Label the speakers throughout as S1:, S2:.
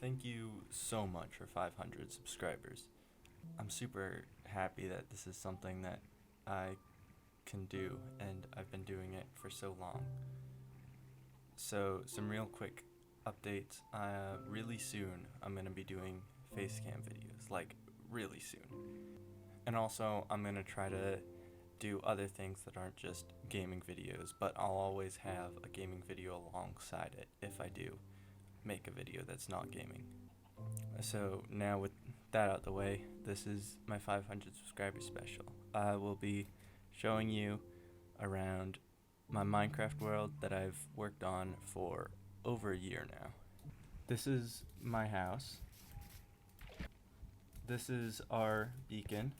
S1: Thank you so much for 500 subscribers. I'm super happy that this is something that I can do, and I've been doing it for so long. So, some real quick updates. Really soon, I'm going to be doing face cam videos, like really soon. And also, I'm going to try to do other things that aren't just gaming videos, but I'll always have a gaming video alongside it if I do make a video that's not gaming. So now with that out the way, this is my 500 subscriber special. I will be showing you around my Minecraft world that I've worked on for over a year now. This is my house. This is our beacon.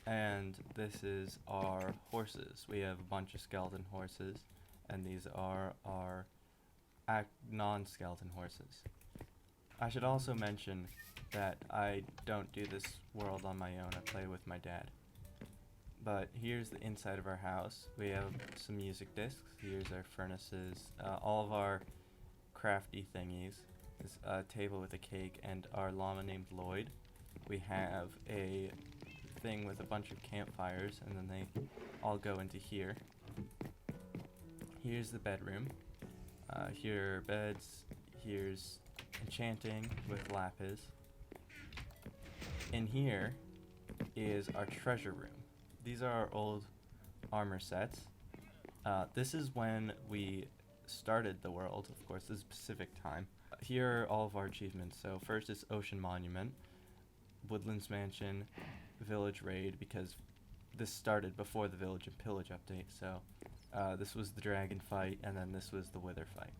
S1: And this is our horses. We have a bunch of skeleton horses, and these are our non-skeleton horses. I should also mention that I don't do this world on my own. I play with my dad. But here's the inside of our house. We have some music discs. Here's our furnaces, all of our crafty thingies. This table with a cake and our llama named Lloyd. We have a thing with a bunch of campfires, and then they all go into here. Here's the bedroom. Here are beds. Here's enchanting with lapis. In here is our treasure room. These are our old armor sets. This is when we started the world, of course, this is Pacific time. Here are all of our achievements. So first is Ocean Monument, Woodlands Mansion, Village Raid, because this started before the Village and Pillage update, so this was the dragon fight, and then this was the wither fight.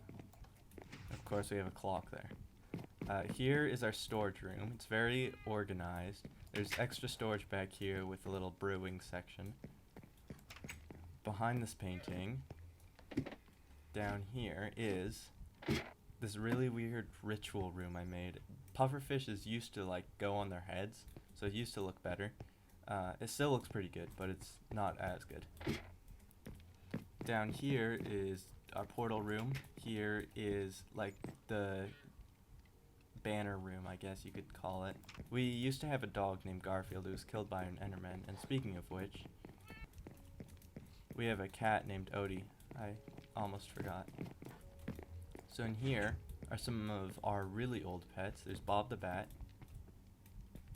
S1: Of course, we have a clock there. Here is our storage room. It's very organized. There's extra storage back here with a little brewing section. Behind this painting, down here, is this really weird ritual room I made. Pufferfishes used to like go on their heads, so it used to look better. It still looks pretty good, but it's not as good. Down here is our portal room. Here is like the banner room, I guess you could call it. We used to have a dog named Garfield who was killed by an Enderman, and speaking of which, we have a cat named Odie. I almost forgot. So in here are some of our really old pets. There's Bob the Bat.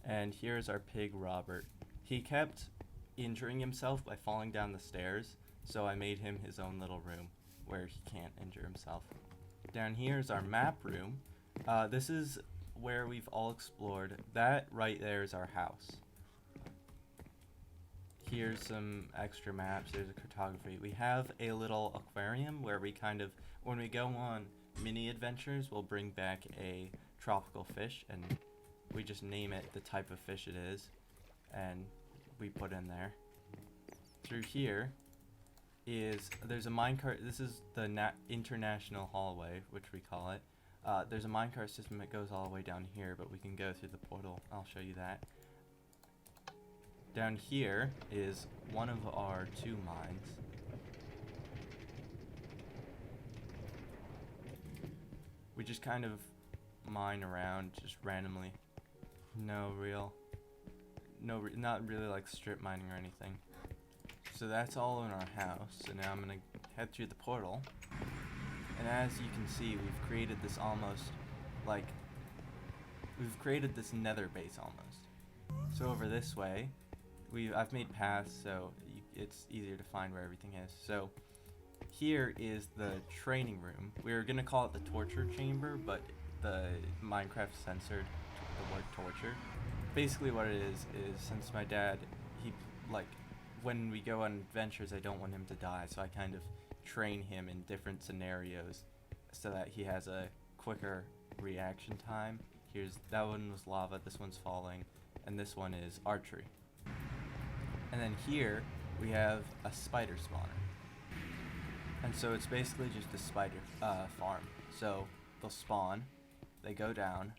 S1: And here's our pig, Robert. He kept injuring himself by falling down the stairs, so I made him his own little room where he can't injure himself. Down here is our map room. This is where we've all explored. That right there is our house. Here's some extra maps. There's a cartography. We have a little aquarium where we kind of, when we go on mini adventures, we'll bring back a tropical fish, and we just name it the type of fish it is, and we put in there. Through here there's a minecart. This is the international hallway, which we call it. There's a minecart system that goes all the way down here, but we can go through the portal. I'll show you that. Down here is one of our 2 mines. We just kind of mine around just randomly. Not really like strip mining or anything. So that's all in our house. So now I'm gonna head through the portal. And as you can see, we've created this this nether base almost. So over this way, I've made paths so it's easier to find where everything is. So here is the training room. We were gonna call it the torture chamber, but the Minecraft censored the word torture. Basically what it is since my dad, when we go on adventures, I don't want him to die, so I kind of train him in different scenarios so that he has a quicker reaction time. That one was lava, this one's falling, and this one is archery. And then here we have a spider spawner. And so it's basically just a spider farm. So they'll spawn, they go down.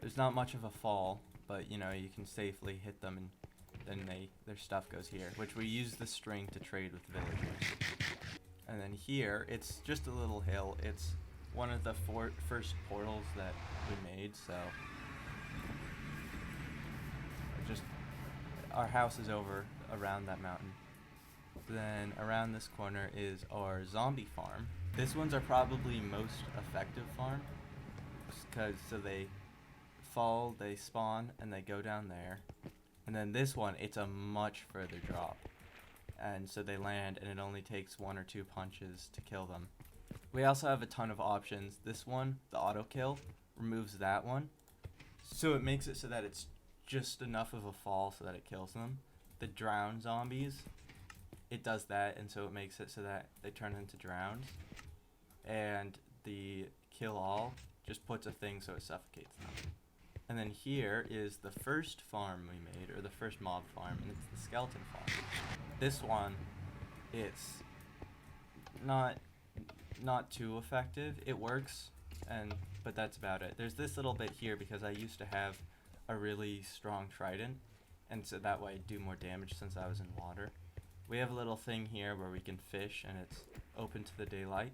S1: There's not much of a fall, but you know, you can safely hit them, and then their stuff goes here, which we use the string to trade with villagers. And then here, it's just a little hill. It's one of the first portals that we made, so just our house is over around that mountain. Then around this corner is our zombie farm. This one's our probably most effective farm, because so they fall, they spawn, and they go down there. And then this one, it's a much further drop. And so they land, and it only takes 1 or 2 punches to kill them. We also have a ton of options. This one, the auto kill, removes that one. So it makes it so that it's just enough of a fall so that it kills them. The drown zombies, it does that, and so it makes it so that they turn into drowns. And the kill all just puts a thing so it suffocates them. And then here is the first farm we made, or the first mob farm, and it's the skeleton farm. This one, it's not too effective. It works, but that's about it. There's this little bit here because I used to have a really strong trident, and so that way I'd do more damage since I was in water. We have a little thing here where we can fish, and it's open to the daylight.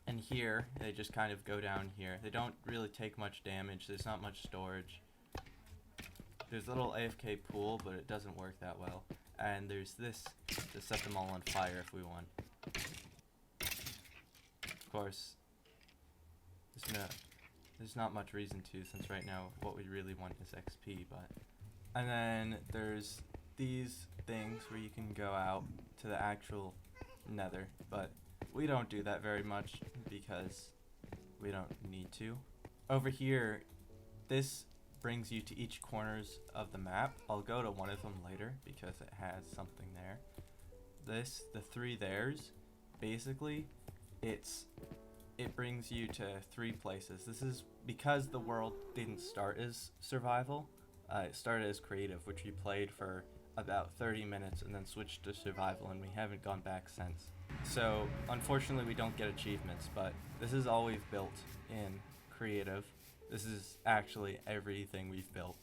S1: And here, they just kind of go down here. They don't really take much damage. There's not much storage. There's a little AFK pool, but it doesn't work that well. And there's this to set them all on fire if we want. Of course, there's not much reason to, since right now what we really want is XP, but... And then there's these things where you can go out to the actual nether, but we don't do that very much because we don't need to. Over here, this brings you to each corners of the map. I'll go to one of them later because it has something there. The 3 there's, basically, it brings you to 3 places. This is because the world didn't start as survival. It started as creative, which we played for about 30 minutes and then switched to survival, and we haven't gone back since. So unfortunately we don't get achievements, but this is all we've built in creative. This is actually everything we've built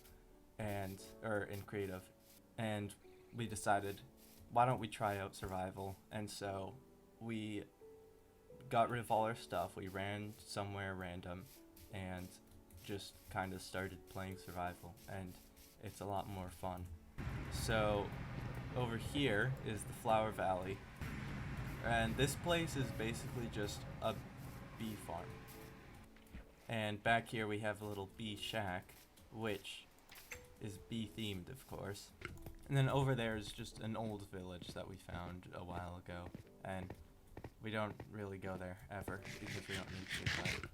S1: or in creative, and we decided, why don't we try out survival? And so we got rid of all our stuff. We ran somewhere random and just kind of started playing survival, and it's a lot more fun. So over here is the Flower Valley, and this place is basically just a bee farm. And back here we have a little bee shack, which is bee themed, of course. And then over there is just an old village that we found a while ago, and we don't really go there ever because we don't need to. But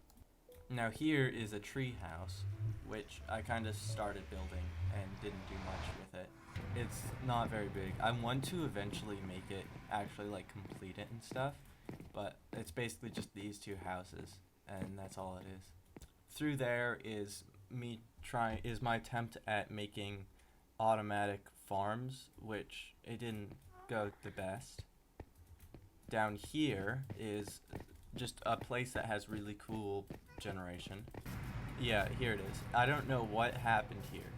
S1: now here is a tree house, which I kind of started building and didn't do much with it. It's not very big. I want to eventually make it actually like complete it and stuff, but it's basically just these 2 houses, and that's all it is. Through there is my attempt at making automatic farms, which it didn't go the best. Down here is just a place that has really cool generation. Yeah, here it is. I don't know what happened here,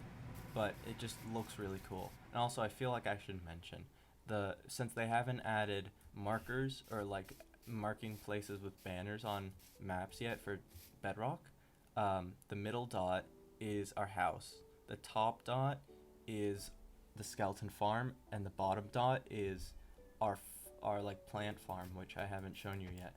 S1: but it just looks really cool. And also I feel like I should mention, since they haven't added markers or like marking places with banners on maps yet for Bedrock, the middle dot is our house, the top dot is the skeleton farm, and the bottom dot is our like plant farm, which I haven't shown you yet.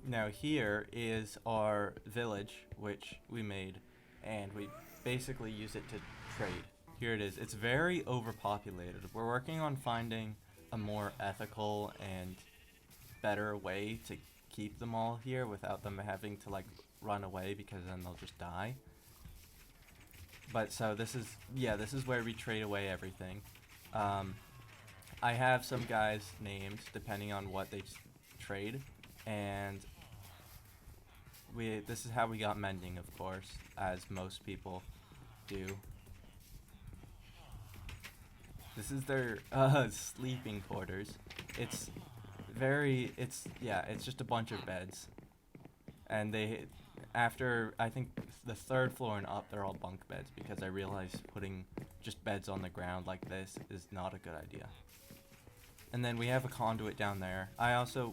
S1: Now here is our village, which we made, and we basically use it to trade. Here it is. It's very overpopulated. We're working on finding a more ethical and better way to keep them all here without them having to like run away, because then they'll just die. But so this is where we trade away everything. I have some guys named depending on what they trade, and this is how we got mending, of course, as most people do. This is their sleeping quarters. It's just a bunch of beds, and after I think the 3rd floor and up, they're all bunk beds, because I realized putting just beds on the ground like this is not a good idea. And then we have a conduit down there.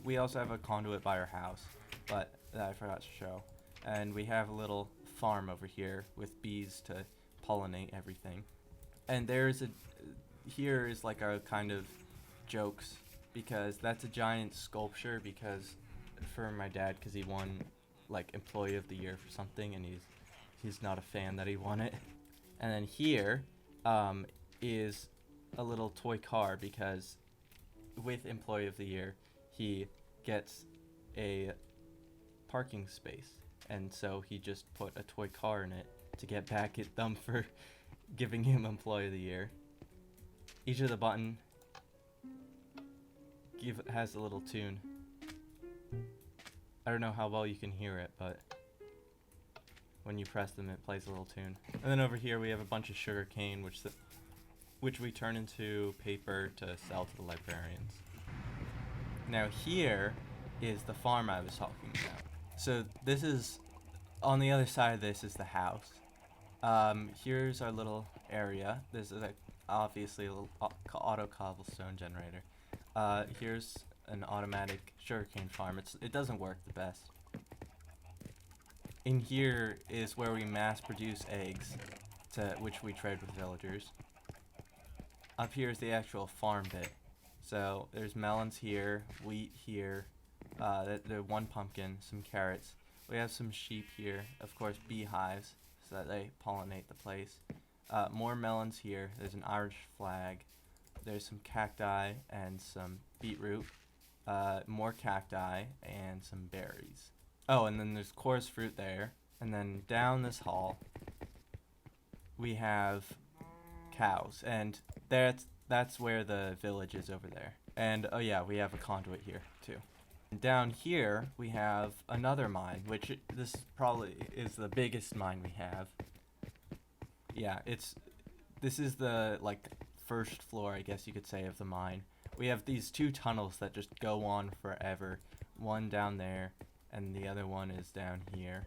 S1: We also have a conduit by our house, but that I forgot to show. And we have a little farm over here with bees to pollinate everything. And here is like our kind of jokes, because that's a giant sculpture for my dad, because he won like Employee of the Year for something, and he's not a fan that he won it. And then here is a little toy car, because with Employee of the Year he gets a parking space, and so he just put a toy car in it to get back at them for giving him Employee of the Year. Each of the button has a little tune. I don't know how well you can hear it, but when you press them, it plays a little tune. And then over here we have a bunch of sugar cane, which we turn into paper to sell to the librarians. Now here is the farm I was talking about. So this is, on the other side of this is the house. Here's our little area. This is obviously a little auto cobblestone generator. Here's an automatic sugarcane farm. It doesn't work the best. In here is where we mass produce eggs, which we trade with villagers. Up here is the actual farm bit. So there's melons here, wheat here, one pumpkin, some carrots. We have some sheep here, of course beehives, so that they pollinate the place. More melons here. There's an Irish flag. There's some cacti and some beetroot. More cacti and some berries. Oh, and then there's coarse fruit there. And then down this hall we have cows, and that's where the village is over there. And oh yeah, we have a conduit here too. And down here we have another mine, which this probably is the biggest mine we have. Yeah, this is the like first floor, I guess you could say, of the mine. We have these two tunnels that just go on forever. One down there, and the other one is down here.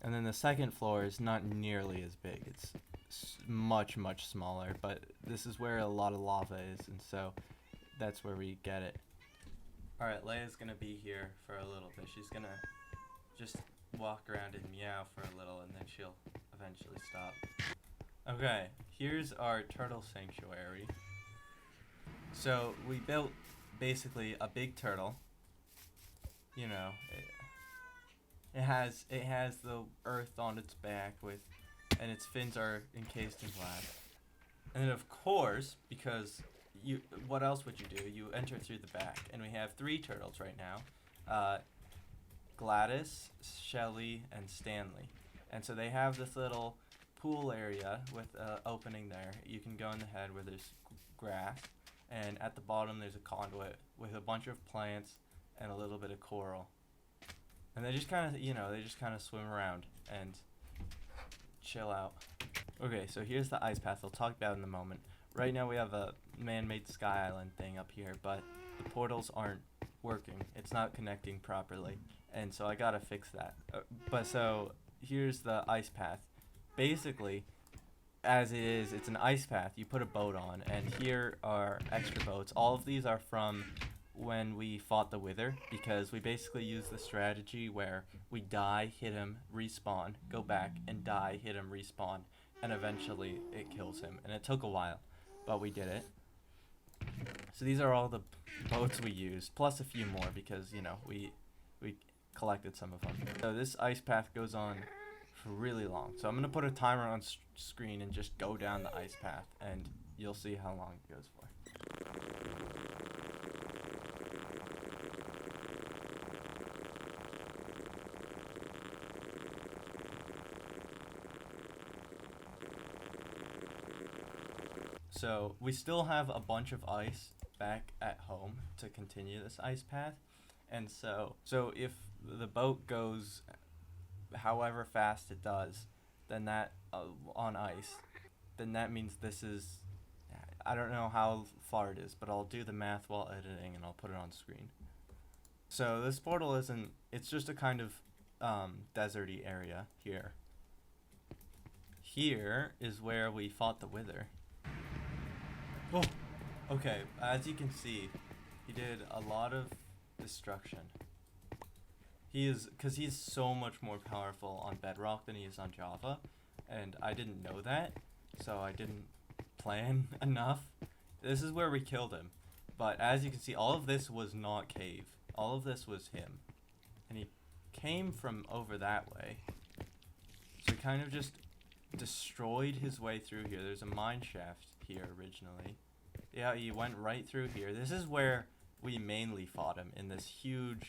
S1: And then the second floor is not nearly as big. It's much, much smaller, but this is where a lot of lava is, and so that's where we get it. Alright, Leia's gonna be here for a little bit. She's gonna just walk around and meow for a little, and then she'll eventually stop. Okay, here's our turtle sanctuary. So we built basically a big turtle. You know, it has the earth on its back and its fins are encased in glass. And then of course, because what else would you do? You enter through the back, and we have 3 turtles right now. Gladys, Shelly, and Stanley. And so they have this little pool area with an opening there. You can go in the head where there's grass, and at the bottom there's a conduit with a bunch of plants and a little bit of coral. And they just kind of swim around and chill out. Okay, so here's the ice path. I'll talk about it in a moment. Right now we have a man-made sky island thing up here, but the portals aren't working. It's not connecting properly, and so I gotta fix that. So here's the ice path. Basically, as it is, it's an ice path. You put a boat on, and here are extra boats. All of these are from when we fought the Wither, because we basically use the strategy where we die, hit him, respawn, go back, and die, hit him, respawn, and eventually it kills him. And it took a while, but we did it. So these are all the boats we used, plus a few more, because, you know, we collected some of them. So this ice path goes on for really long. So I'm going to put a timer on screen and just go down the ice path, and you'll see how long it goes for. So we still have a bunch of ice back at home to continue this ice path, and so if the boat goes however fast it does, then that on ice, then that means this is, I don't know how far it is, but I'll do the math while editing and I'll put it on screen. So this portal it's just a kind of deserty area here. Here is where we fought the Wither. Oh, Okay, as you can see, he did a lot of destruction. Because he's so much more powerful on Bedrock than he is on Java, and I didn't know that, so I didn't plan enough. This is where we killed him. But as you can see, all of this was not cave. All of this was him. And he came from over that way. So he kind of just destroyed his way through here. There's a mine shaft here originally. Yeah, he went right through here. This is where we mainly fought him, in this huge...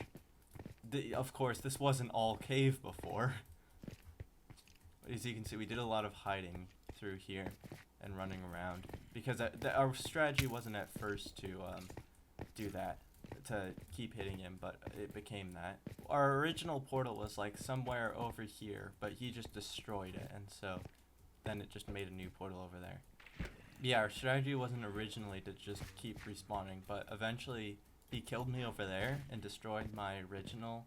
S1: of course, this wasn't all cave before. As you can see, we did a lot of hiding through here and running around. Because our strategy wasn't at first to do that, to keep hitting him, but it became that. Our original portal was like somewhere over here, but he just destroyed it, and so then it just made a new portal over there. Yeah, our strategy wasn't originally to just keep respawning, but eventually he killed me over there and destroyed my original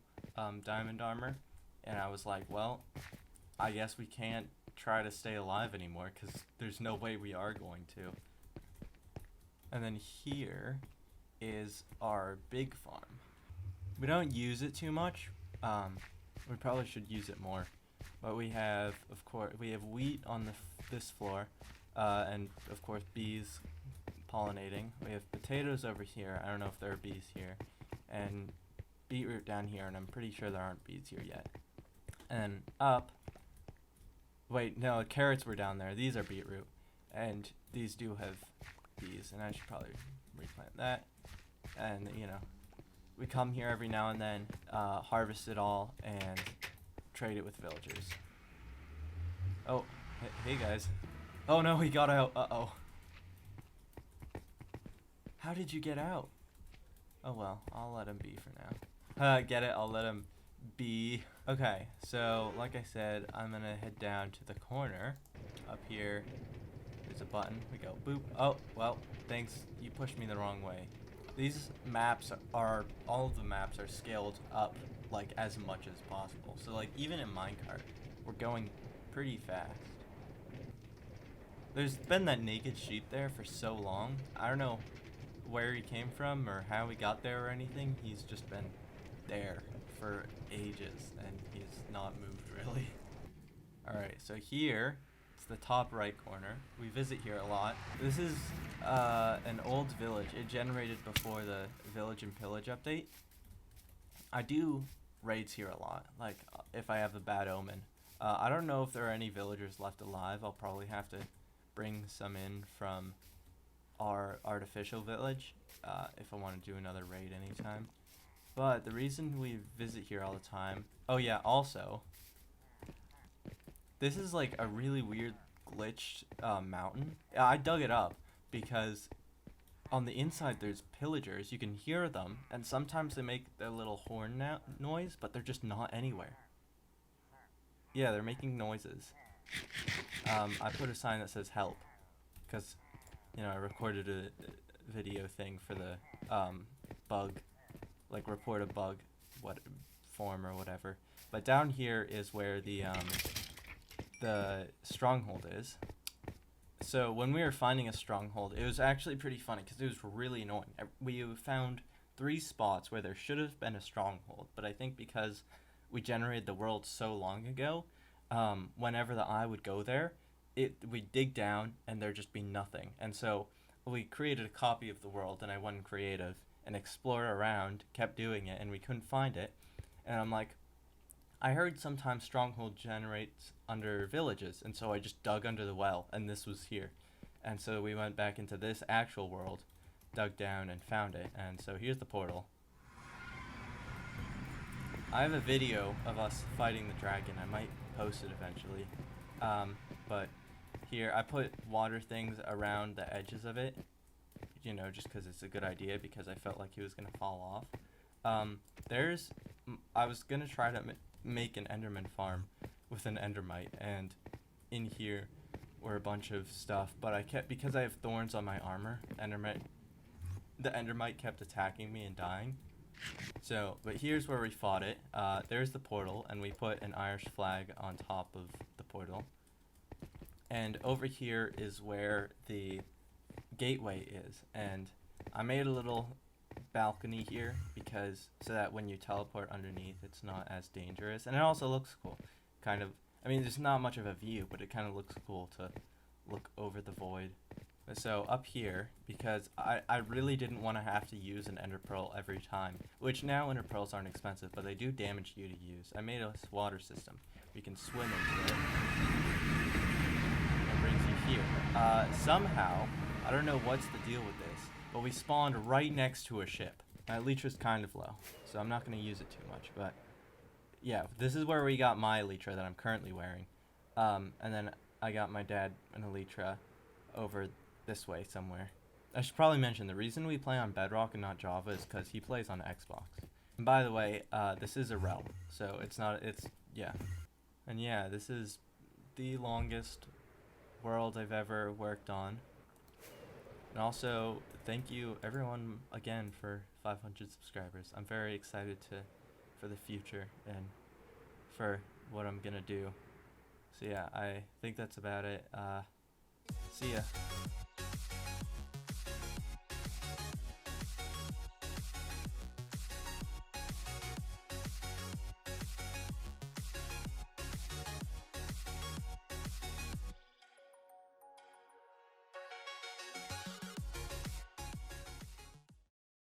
S1: diamond armor, and I was like, well, I guess we can't try to stay alive anymore, because there's no way we are going to. And then here is our big farm. We don't use it too much. We probably should use it more. But we have, of course, we have wheat on this floor, and of course bees pollinating. We have potatoes over here. I don't know if there are bees here. And beetroot down here, and I'm pretty sure there aren't bees here yet. And up, wait, no, carrots were down there. These are beetroot, and these do have bees, and I should probably replant that. And you know, we come here every now and then, harvest it all, and trade it with villagers. Oh, hey guys. Oh no, he got out. Uh-oh. How did you get out? Oh well, I'll let him be for now. Get it? I'll let him be. Okay, so like I said, I'm gonna head down to the corner. Up here, there's a button. We go boop. Oh, well, thanks. You pushed me the wrong way. These maps are, all of the maps are scaled up like as much as possible. So like even in minecart, we're going pretty fast. There's been that naked sheep there for so long. I don't know where he came from or how he got there or anything. He's just been there for ages and he's not moved really. Alright, so here, it's the top right corner. We visit here a lot. This is an old village. It generated before the Village and Pillage update. I do raids here a lot, like if I have a bad omen. I don't know if there are any villagers left alive. I'll probably have to bring some in from our artificial village if I want to do another raid anytime. But the reason we visit here all the time... Oh yeah, also, this is like a really weird glitched mountain. I dug it up because on the inside there's pillagers. You can hear them, and sometimes they make their little horn noise, but they're just not anywhere. Yeah, they're making noises. I put a sign that says help, because, you know, I recorded a video thing for the bug, like report a bug form or whatever. But down here is where the stronghold is. So when we were finding a stronghold, it was actually pretty funny because it was really annoying. We found 3 spots where there should have been a stronghold, but I think because we generated the world so long ago, whenever the eye would go there, we'd dig down and there'd just be nothing. And so we created a copy of the world, and I went in creative and explored around, kept doing it, and we couldn't find it. And I'm like, I heard sometimes stronghold generates under villages, and so I just dug under the well, and this was here. And so we went back into this actual world, dug down, and found it. And so here's the portal. I have a video of us fighting the dragon. I might post it eventually. But here, I put water things around the edges of it, you know, just because it's a good idea, because I felt like he was going to fall off. I was going to try to make an enderman farm with an endermite, and in here were a bunch of stuff, but because I have thorns on my armor, the endermite kept attacking me and dying. So, but here's where we fought it. There's the portal, and we put an Irish flag on top of the portal. And over here is where the gateway is, and I made a little balcony here because so that when you teleport underneath, it's not as dangerous, and it also looks cool. Kind of, I mean, there's not much of a view, but it kind of looks cool to look over the void. So up here, because I really didn't want to have to use an ender pearl every time, which now ender pearls aren't expensive, but they do damage you to use. I made a water system. You can swim into it. It brings you here. Somehow, I don't know what's the deal with this, but we spawned right next to a ship. My elytra's kind of low, so I'm not going to use it too much, but yeah, this is where we got my elytra that I'm currently wearing. And then I got my dad an elytra over this way somewhere. I should probably mention the reason we play on Bedrock and not Java is because he plays on Xbox. And by the way, this is a realm, so yeah. And yeah, this is the longest world I've ever worked on. And also, thank you everyone again for 500 subscribers. I'm very excited for the future and for what I'm gonna do. So yeah, I think that's about it. See ya.